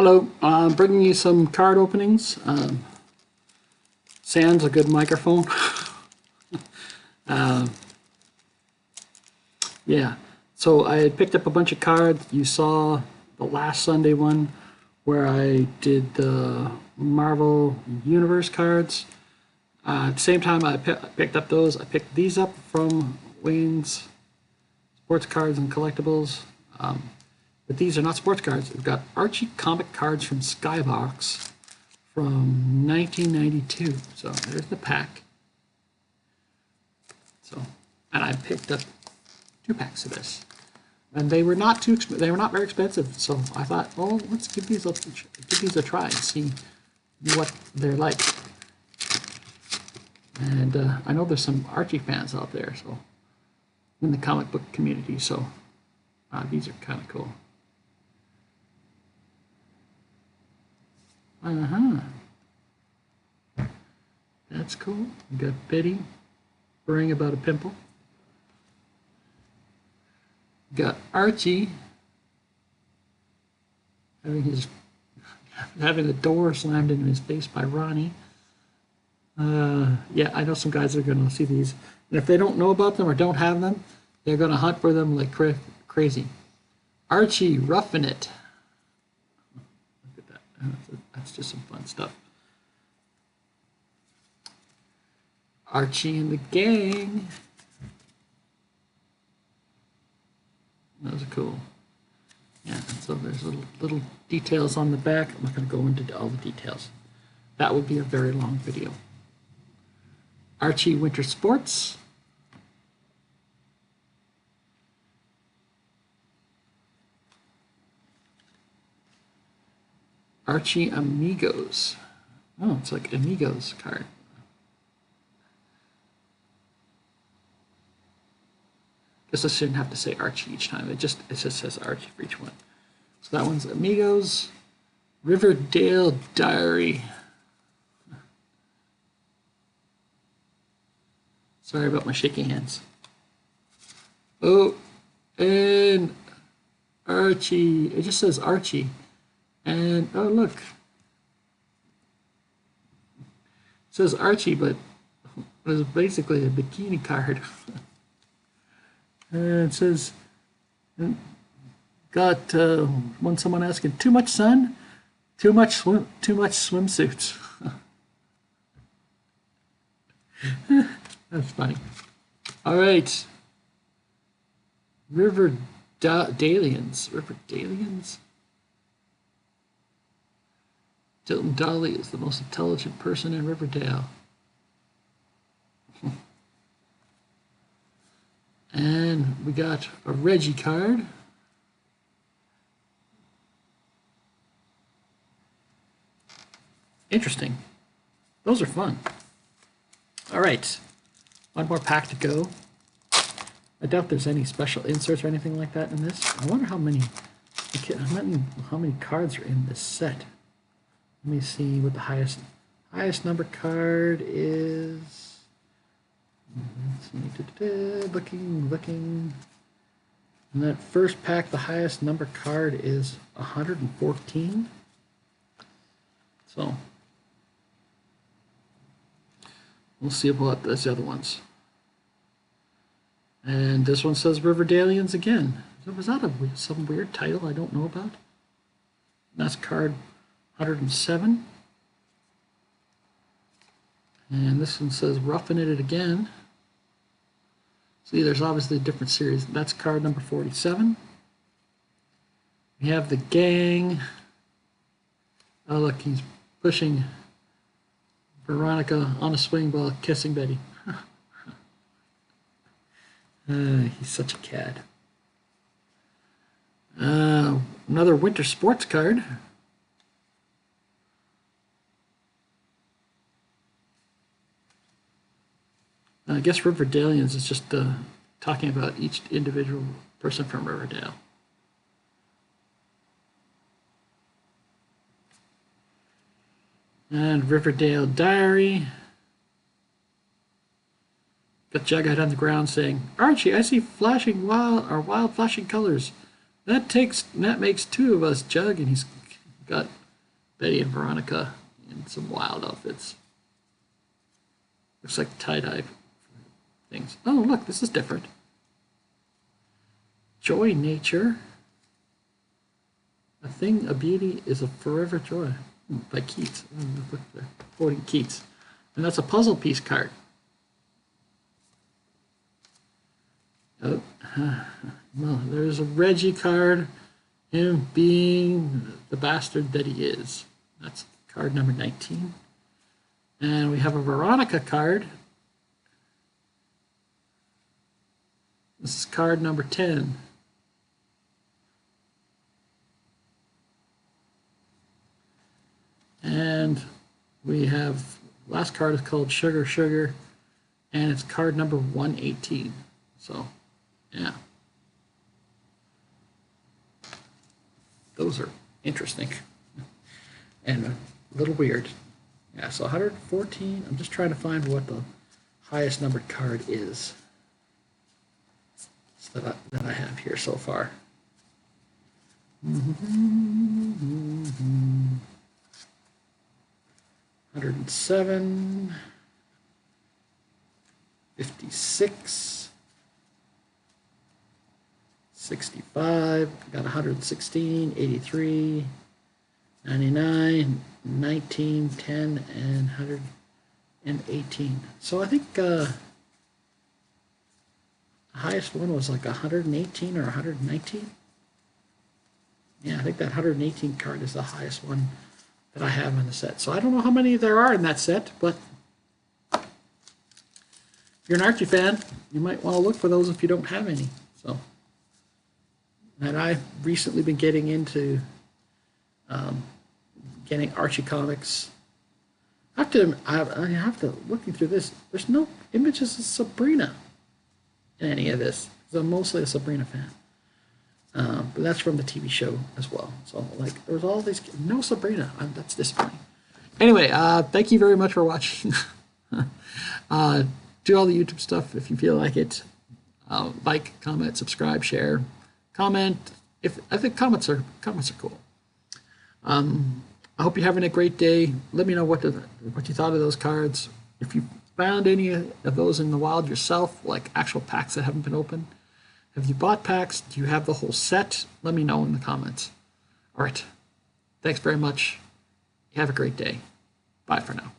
Hello, I'm bringing you some card openings. Sans a good microphone. Yeah, so I had picked up a bunch of cards. You saw the last Sunday one where I did the Marvel Universe cards. At the same time I picked up those, I picked these up from Wayne's Sports Cards and Collectibles. But these are not sports cards. We've got Archie Comic Cards from SkyBox from 1992. So there's the pack. So, and I picked up 2 packs of this, and they were not very expensive. So I thought, well, let's give these a try and see what they're like. And I know there's some Archie fans out there, so in the comic book community. So these are kind of cool. That's cool. We got Betty worrying about a pimple. We got Archie having the door slammed into his face by Ronnie. Yeah, I know some guys are going to see these, and if they don't know about them or don't have them, they're going to hunt for them like crazy. Archie roughing it. Look at that. That's just some fun stuff. Archie and the gang. Those are cool. Yeah, so there's little details on the back. I'm not going to go into all the details. That would be a very long video. Archie Winter Sports. Archie Amigos. Oh, it's like Amigos card. Guess I shouldn't have to say Archie each time. It just says Archie for each one. So that one's Amigos. Riverdale Diary. Sorry about my shaky hands. Oh, and Archie. It just says Archie. And oh, look. It says Archie, but it was basically a bikini card. It says, got when someone asking, too much sun, too much swimsuits. That's funny. All right, Riverdalians. Dilton Dolly is the most intelligent person in Riverdale. And we got a Reggie card. Interesting. Those are fun. All right. One more pack to go. I doubt there's any special inserts or anything like that in this. I wonder how many cards are in this set. Let me see what the highest number card is. Looking. In that first pack, the highest number card is 114. So we'll see about those other ones. And this one says Riverdalians again. Was that some weird title I don't know about? That's card 107. And this one says Roughing It again. See, there's obviously a different series. That's card number 47. We have the gang. Oh, look, he's pushing Veronica on a swing while kissing Betty. He's such a cad. Another winter sports card. I guess Riverdalians is just talking about each individual person from Riverdale. And Riverdale Diary. Got Jughead on the ground saying, "Archie, I see flashing wild flashing colors. That makes 2 of us, Jug," and he's got Betty and Veronica in some wild outfits. Looks like tie-dye things. Oh, look, this is different. Joy Nature. A thing of beauty is a forever joy. By Keats. Look, they're quoting Keats. And that's a puzzle piece card. Oh, well, there's a Reggie card. Him being the bastard that he is. That's card number 19. And we have a Veronica card. This is card number 10. And we have, last card is called Sugar Sugar, and it's card number 118. So, yeah. Those are interesting and a little weird. Yeah, so 114. I'm just trying to find what the highest numbered card is that I have here so far. 107, 56, 65, got 116, 83, 99, 19, 10, and 118. So I think the highest one was like 118 or 119. Yeah, I think that 118 card is the highest one that I have in the set. So I don't know how many there are in that set, but if you're an Archie fan, you might want to look for those if you don't have any. So, and I've recently been getting into getting Archie comics. I have to looking through this. There's no images of Sabrina in any of this, because I'm mostly a Sabrina fan. But that's from the TV show as well. So, like, there's all these, no Sabrina. That's disappointing. Anyway, thank you very much for watching. Do all the YouTube stuff if you feel like it. Like, comment, subscribe, share, comment. I think comments are cool. I hope you're having a great day. Let me know what you thought of those cards. If you found any of those in the wild yourself, like actual packs that haven't been opened. Have you bought packs? Do you have the whole set? Let me know in the comments. All right. Thanks very much. Have a great day. Bye for now.